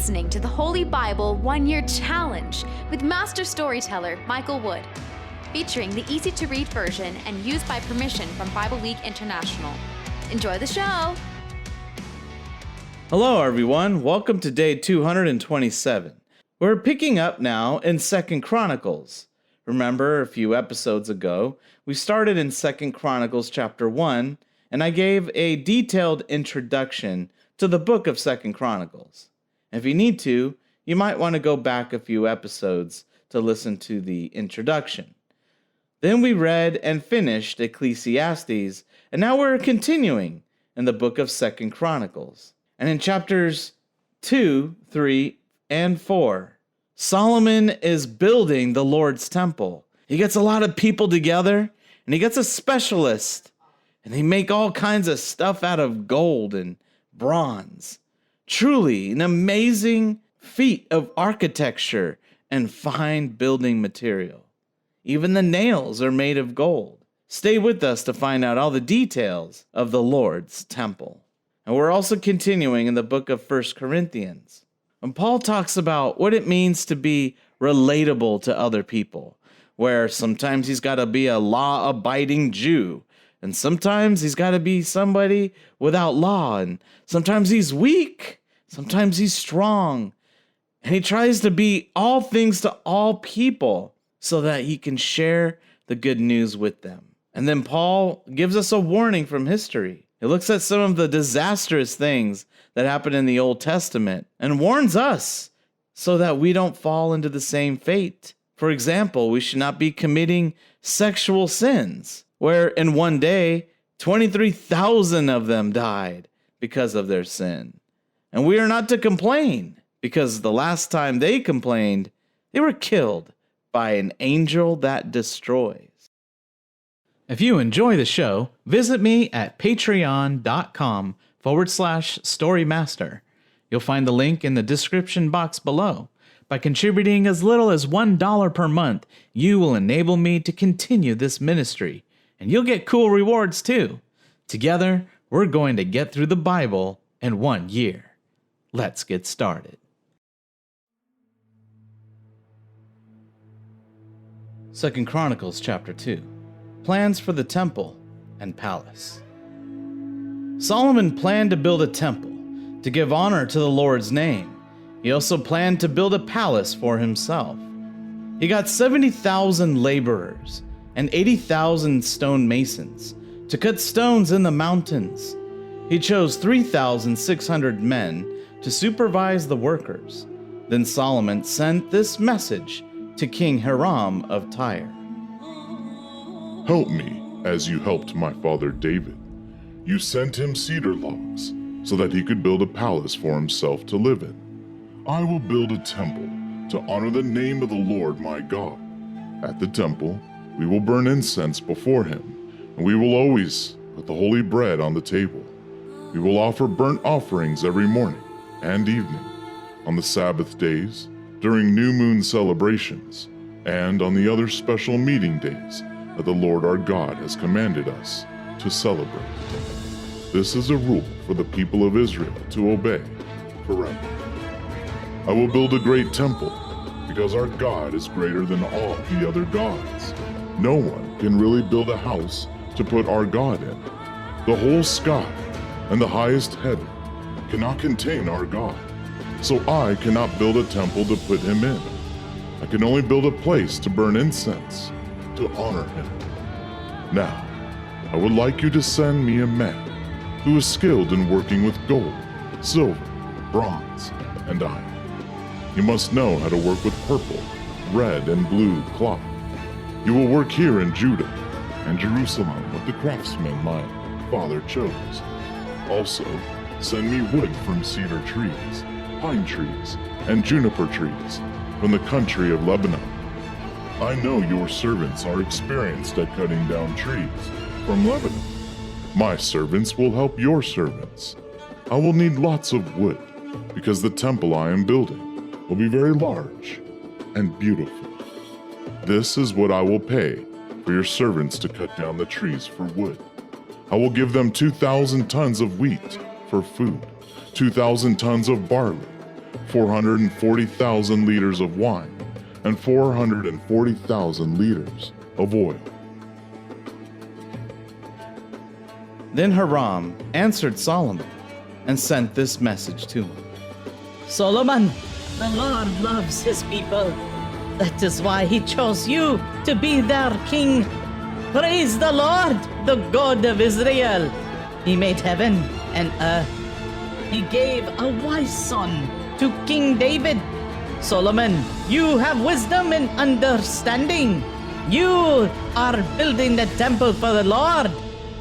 listening to the Holy Bible 1-Year Challenge with Master Storyteller Michael Wood, featuring the easy-to-read version and used by permission from Bible League International. Enjoy the show! Hello, everyone. Welcome to day 227. We're picking up now in 2 Chronicles. Remember, a few episodes ago, we started in 2 Chronicles chapter 1, and I gave a detailed introduction to the book of 2 Chronicles. If you need to, you might want to go back a few episodes to listen to the introduction. Then we read and finished Ecclesiastes, and now we're continuing in the book of 2 Chronicles. And in chapters 2, 3, and 4, Solomon is building the Lord's temple. He gets a lot of people together, and he gets a specialist, and they make all kinds of stuff out of gold and bronze. Truly an amazing feat of architecture and fine building material. Even the nails are made of gold. Stay with us to find out all the details of the Lord's temple. And we're also continuing in the book of 1 Corinthians. And Paul talks about what it means to be relatable to other people, where sometimes he's got to be a law-abiding Jew, and sometimes he's got to be somebody without law, and sometimes he's weak, sometimes he's strong, and he tries to be all things to all people so that he can share the good news with them. And then Paul gives us a warning from history. He looks at some of the disastrous things that happened in the Old Testament and warns us so that we don't fall into the same fate. For example, we should not be committing sexual sins, where in one day, 23,000 of them died because of their sin. And we are not to complain, because the last time they complained, they were killed by an angel that destroys. If you enjoy the show, visit me at patreon.com/storymaster. You'll find the link in the description box below. By contributing as little as $1 per month, you will enable me to continue this ministry, and you'll get cool rewards too. Together, we're going to get through the Bible in 1 year. Let's get started. 2 Chronicles chapter 2. Plans for the temple and palace. Solomon planned to build a temple to give honor to the Lord's name. He also planned to build a palace for himself. He got 70,000 laborers and 80,000 stone masons to cut stones in the mountains. He chose 3,600 men to supervise the workers. Then Solomon sent this message to King Hiram of Tyre. Help me as you helped my father David. You sent him cedar logs so that he could build a palace for himself to live in. I will build a temple to honor the name of the Lord my God. At the temple, we will burn incense before him, and we will always put the holy bread on the table. We will offer burnt offerings every morning and evening, on the Sabbath days, during new moon celebrations, and on the other special meeting days that the Lord our God has commanded us to celebrate. This is a rule for the people of Israel to obey forever. I will build a great temple because our God is greater than all the other gods. No one can really build a house to put our God in. The whole sky and the highest heaven cannot contain our God. So I cannot build a temple to put him in. I can only build a place to burn incense, to honor him. Now, I would like you to send me a man who is skilled in working with gold, silver, bronze, and iron. You must know how to work with purple, red, and blue cloth. You will work here in Judah and Jerusalem with the craftsmen my father chose. Also, send me wood from cedar trees, pine trees, and juniper trees from the country of Lebanon. I know your servants are experienced at cutting down trees from Lebanon. My servants will help your servants. I will need lots of wood because the temple I am building will be very large and beautiful. This is what I will pay for your servants to cut down the trees for wood. I will give them 2,000 tons of wheat for food, 2,000 tons of barley, 440,000 liters of wine, and 440,000 liters of oil. Then Hiram answered Solomon and sent this message to him. Solomon, the Lord loves his people. That is why he chose you to be their king. Praise the Lord, the God of Israel. He made heaven and earth. He gave a wise son to King David. Solomon, you have wisdom and understanding. You are building the temple for the Lord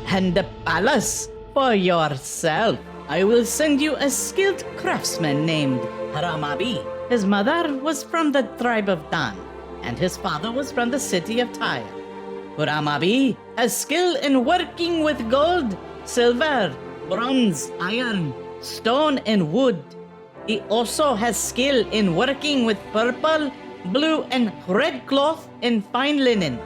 and the palace for yourself. I will send you a skilled craftsman named Haramabi. His mother was from the tribe of Dan, and his father was from the city of Tyre. Haramabi has skill in working with gold, silver, bronze, iron, stone, and wood. He also has skill in working with purple, blue, and red cloth and fine linen.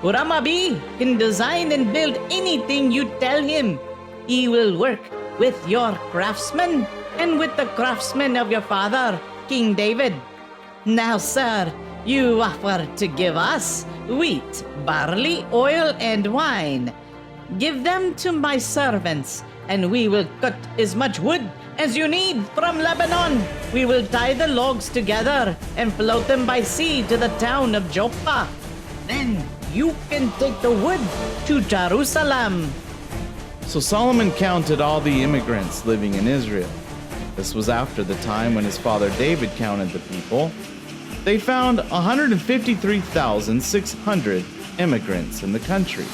Haramabi can design and build anything you tell him. He will work with your craftsmen and with the craftsmen of your father, King David. Now, sir, you offer to give us wheat, barley, oil, and wine. Give them to my servants, and we will cut as much wood as you need from Lebanon. We will tie the logs together and float them by sea to the town of Joppa. Then you can take the wood to Jerusalem. So Solomon counted all the immigrants living in Israel. This was after the time when his father David counted the people. They found 153,600 immigrants in the country.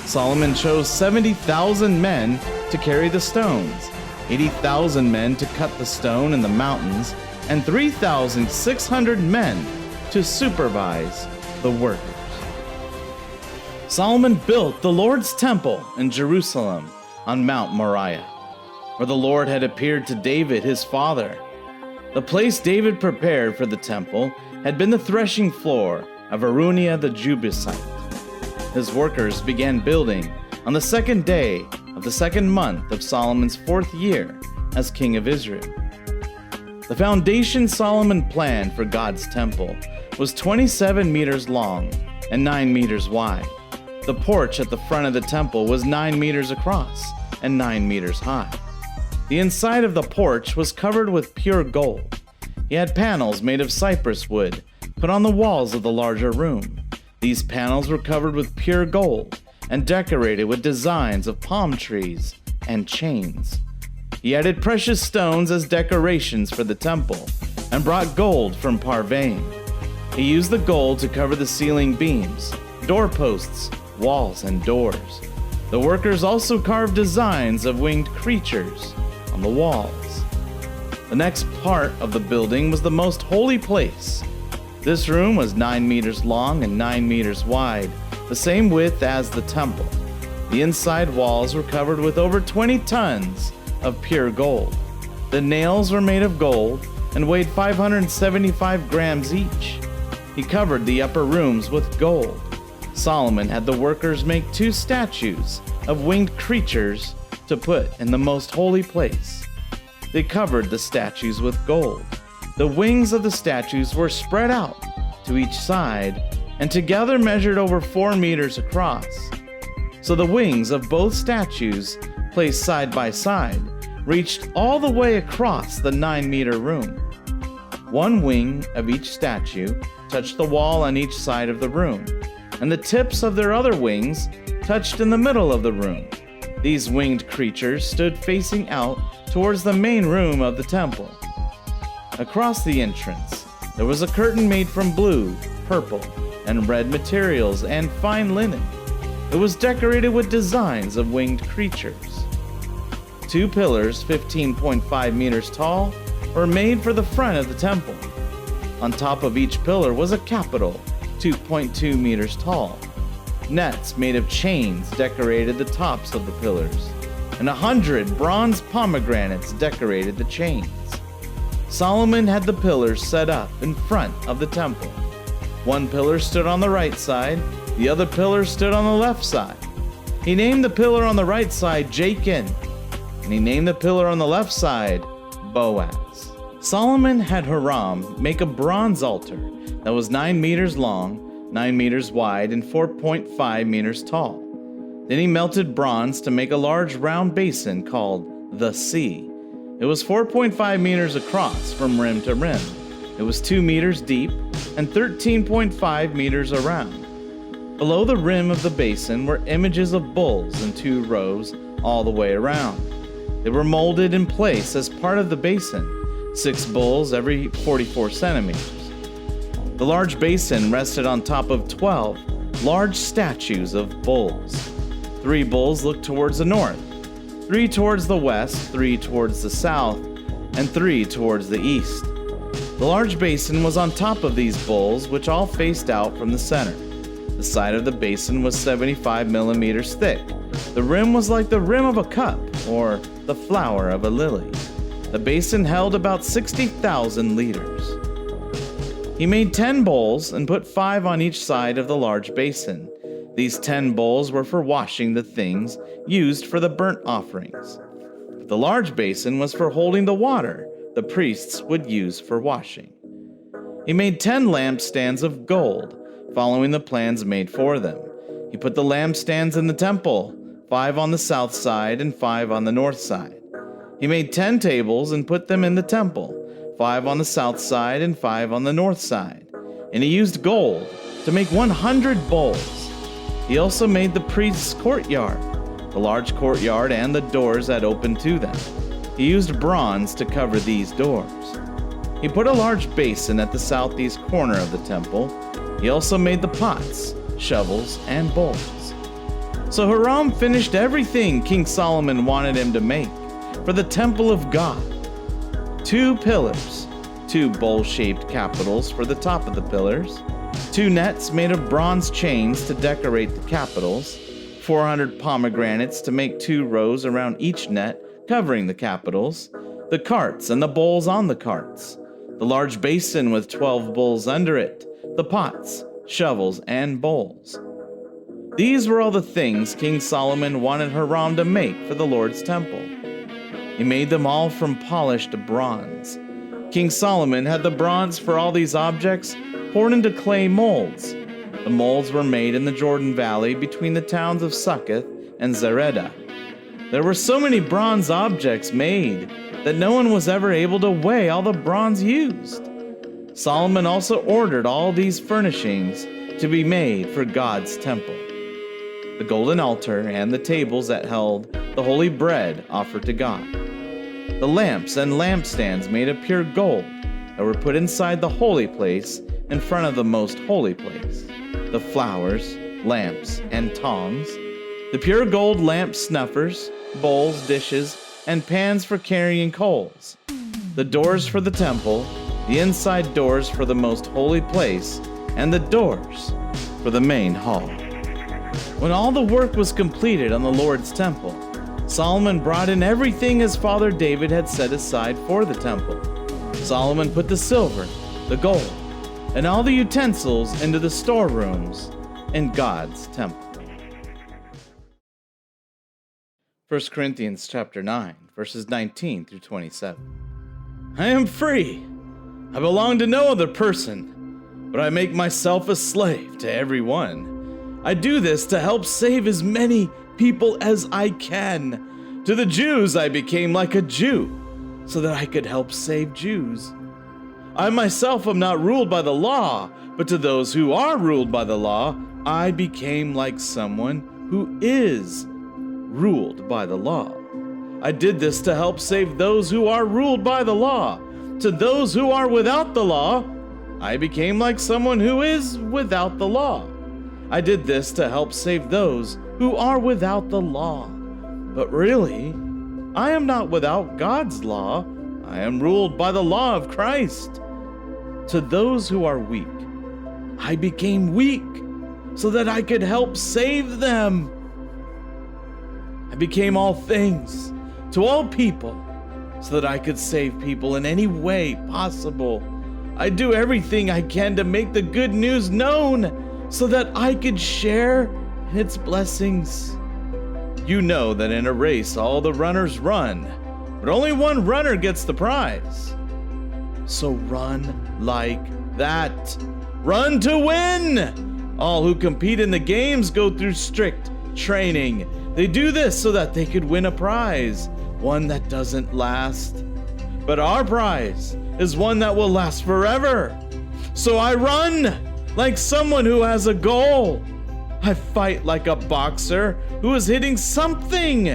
Solomon chose 70,000 men to carry the stones, 80,000 men to cut the stone in the mountains, and 3,600 men to supervise the workers. Solomon built the Lord's temple in Jerusalem on Mount Moriah, where the Lord had appeared to David his father. The place David prepared for the temple had been the threshing floor of Araunah the Jebusite. His workers began building on the second day of the second month of Solomon's 4th year as king of Israel. The foundation Solomon planned for God's temple was 27 meters long and 9 meters wide. The porch at the front of the temple was 9 meters across and 9 meters high. The inside of the porch was covered with pure gold. He had panels made of cypress wood put on the walls of the larger room. These panels were covered with pure gold and decorated with designs of palm trees and chains. He added precious stones as decorations for the temple and brought gold from Parvaim. He used the gold to cover the ceiling beams, doorposts, walls, and doors. The workers also carved designs of winged creatures on the walls. The next part of the building was the most holy place. This room was 9 meters long and 9 meters wide, the same width as the temple. The inside walls were covered with over 20 tons of pure gold. The nails were made of gold and weighed 575 grams each. He covered the upper rooms with gold. Solomon had the workers make 2 statues of winged creatures to put in the most holy place. They covered the statues with gold. The wings of the statues were spread out to each side and together measured over 4 meters across. So the wings of both statues, placed side by side, reached all the way across the 9-meter room. One wing of each statue touched the wall on each side of the room, and the tips of their other wings touched in the middle of the room. These winged creatures stood facing out towards the main room of the temple. Across the entrance, there was a curtain made from blue, purple, and red materials and fine linen. It was decorated with designs of winged creatures. 2 pillars, 15.5 meters tall, were made for the front of the temple. On top of each pillar was a capital, 2.2 meters tall. Nets made of chains decorated the tops of the pillars, and 100 bronze pomegranates decorated the chains. Solomon had the pillars set up in front of the temple. One pillar stood on the right side, the other pillar stood on the left side. He named the pillar on the right side Jachin, and he named the pillar on the left side Boaz. Solomon had Hiram make a bronze altar that was 9 meters long, 9 meters wide, and 4.5 meters tall. Then he melted bronze to make a large round basin called the Sea. It was 4.5 meters across from rim to rim. It was 2 meters deep and 13.5 meters around. Below the rim of the basin were images of bulls in 2 rows all the way around. They were molded in place as part of the basin, 6 bulls every 44 centimeters. The large basin rested on top of 12 large statues of bulls. 3 bulls looked towards the north, 3 towards the west, 3 towards the south, and 3 towards the east. The large basin was on top of these bulls, which all faced out from the center. The side of the basin was 75 millimeters thick. The rim was like the rim of a cup, or the flower of a lily. The basin held about 60,000 liters. He made 10 bowls and put 5 on each side of the large basin. These 10 bowls were for washing the things used for the burnt offerings. But the large basin was for holding the water the priests would use for washing. He made 10 lampstands of gold, following the plans made for them. He put the lampstands in the temple, 5 on the south side and 5 on the north side. He made 10 tables and put them in the temple, 5 on the south side and 5 on the north side. And he used gold to make 100 bowls. He also made the priest's courtyard, the large courtyard and the doors that opened to them. He used bronze to cover these doors. He put a large basin at the southeast corner of the temple. He also made the pots, shovels, and bowls. So Hiram finished everything King Solomon wanted him to make for the temple of God. 2 pillars, 2 bowl-shaped capitals for the top of the pillars, 2 nets made of bronze chains to decorate the capitals, 400 pomegranates to make 2 rows around each net covering the capitals, the carts and the bowls on the carts, the large basin with 12 bowls under it, the pots, shovels, and bowls. These were all the things King Solomon wanted Hiram to make for the Lord's temple. He made them all from polished bronze. King Solomon had the bronze for all these objects poured into clay molds. The molds were made in the Jordan Valley between the towns of Succoth and Zeredah. There were so many bronze objects made that no one was ever able to weigh all the bronze used. Solomon also ordered all these furnishings to be made for God's temple: the golden altar and the tables that held the holy bread offered to God, the lamps and lampstands made of pure gold that were put inside the holy place in front of the most holy place, the flowers, lamps, and tongs, the pure gold lamp snuffers, bowls, dishes, and pans for carrying coals, the doors for the temple, the inside doors for the most holy place, and the doors for the main hall. When all the work was completed on the Lord's temple, Solomon brought in everything his father David had set aside for the temple. Solomon put the silver, the gold, and all the utensils into the storerooms in God's temple. 1 Corinthians chapter 9, verses 19 through 27. I am free. I belong to no other person, but I make myself a slave to everyone. I do this to help save as many people as I can. To the Jews I became like a Jew, so that I could help save Jews. I myself am not ruled by the law, but to those who are ruled by the law, I became like someone who is ruled by the law. I did this to help save those who are ruled by the law. To those who are without the law, I became like someone who is without the law. I did this to help save those who are without the law. But really, I am not without God's law. I am ruled by the law of Christ. To those who are weak, I became weak so that I could help save them. I became all things to all people so that I could save people in any way possible. I do everything I can to make the good news known so that I could share in its blessings. You know that in a race all the runners run, but only one runner gets the prize. So run like that. Run to win! All who compete in the games go through strict training. They do this so that they could win a prize, one that doesn't last. But our prize is one that will last forever. So I run like someone who has a goal. I fight like a boxer who is hitting something,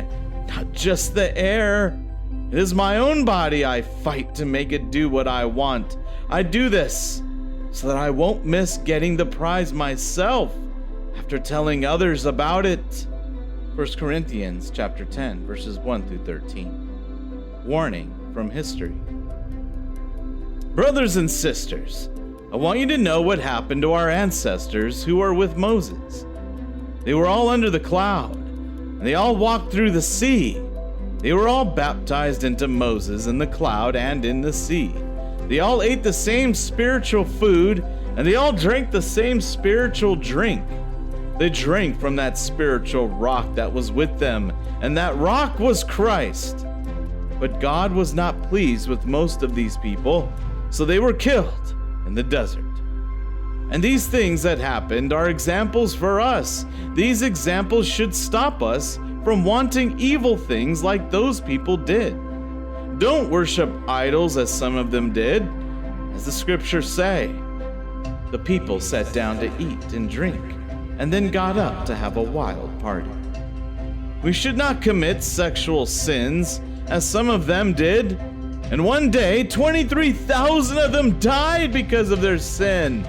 not just the air. It is my own body I fight to make it do what I want. I do this so that I won't miss getting the prize myself after telling others about it. 1 Corinthians chapter 10, verses 1 through 13. Warning from history. Brothers and sisters, I want you to know what happened to our ancestors who were with Moses. They were all under the cloud, and they all walked through the sea. They were all baptized into Moses in the cloud and in the sea. They all ate the same spiritual food, and they all drank the same spiritual drink. They drank from that spiritual rock that was with them, and that rock was Christ. But God was not pleased with most of these people, so they were killed in the desert. And these things that happened are examples for us. These examples should stop us from wanting evil things like those people did. Don't worship idols as some of them did. As the scriptures say, the people sat down to eat and drink, and then got up to have a wild party. We should not commit sexual sins as some of them did. And one day, 23,000 of them died because of their sin.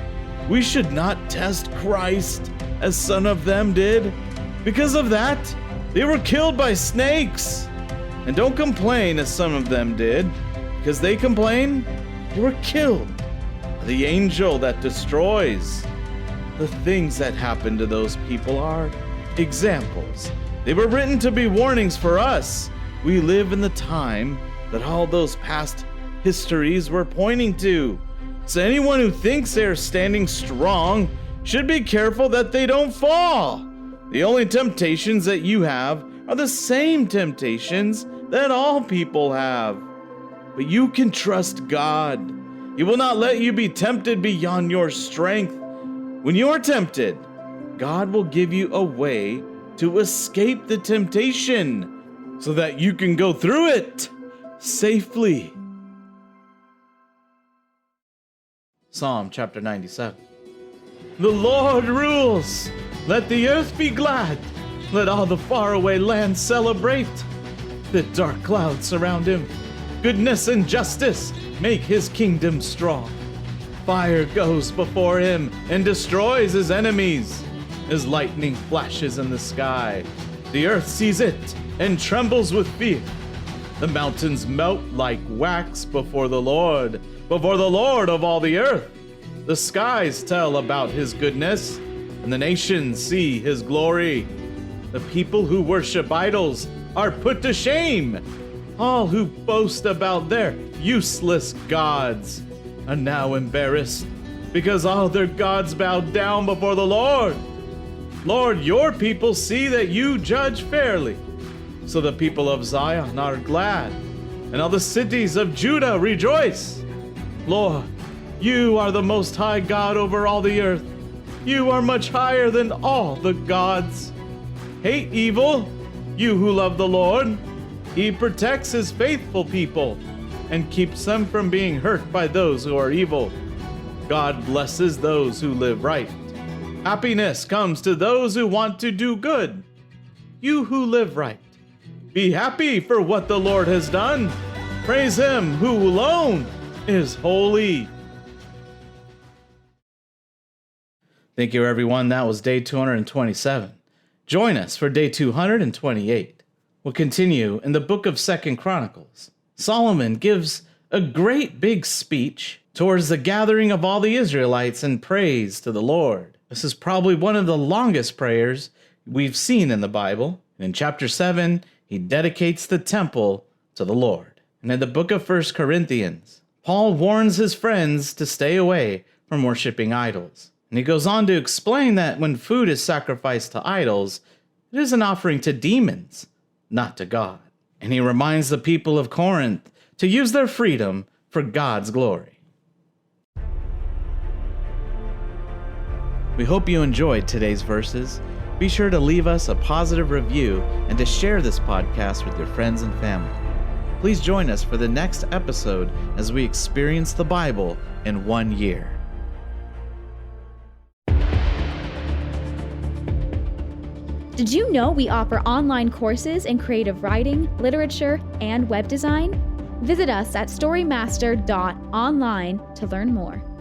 We should not test Christ as some of them did. Because of that, they were killed by snakes. And don't complain as some of them did. Because they complain, they were killed by the angel that destroys. The things that happened to those people are examples. They were written to be warnings for us. We live in the time that all those past histories were pointing to. So anyone who thinks they're standing strong should be careful that they don't fall. The only temptations that you have are the same temptations that all people have. But you can trust God. He will not let you be tempted beyond your strength. When you are tempted, God will give you a way to escape the temptation so that you can go through it safely. Psalm chapter 97. The Lord rules. Let the earth be glad. Let all the faraway lands celebrate. The dark clouds surround him. Goodness and justice make his kingdom strong. Fire goes before him and destroys his enemies. His lightning flashes in the sky. The earth sees it and trembles with fear. The mountains melt like wax before the Lord of all the earth. The skies tell about his goodness, and the nations see his glory. The people who worship idols are put to shame. All who boast about their useless gods are now embarrassed, because all their gods bowed down before the Lord. Lord, your people see that you judge fairly. So the people of Zion are glad, and all the cities of Judah rejoice. Lord, you are the most high God over all the earth. You are much higher than all the gods. Hate evil, you who love the Lord. He protects his faithful people and keeps them from being hurt by those who are evil. God blesses those who live right. Happiness comes to those who want to do good. You who live right, be happy for what the Lord has done. Praise him who alone is holy. Thank you, everyone. That was day 227. Join us for day 228. We'll continue in the book of 2 Chronicles. Solomon gives a great big speech towards the gathering of all the Israelites in praise to the Lord. This is probably one of the longest prayers we've seen in the Bible. And in chapter 7, he dedicates the temple to the Lord. And in the book of 1 Corinthians, Paul warns his friends to stay away from worshiping idols. And he goes on to explain that when food is sacrificed to idols, it is an offering to demons, not to God. And he reminds the people of Corinth to use their freedom for God's glory. We hope you enjoyed today's verses. Be sure to leave us a positive review and to share this podcast with your friends and family. Please join us for the next episode as we experience the Bible in 1 year. Did you know we offer online courses in creative writing, literature, and web design? Visit us at storymaster.online to learn more.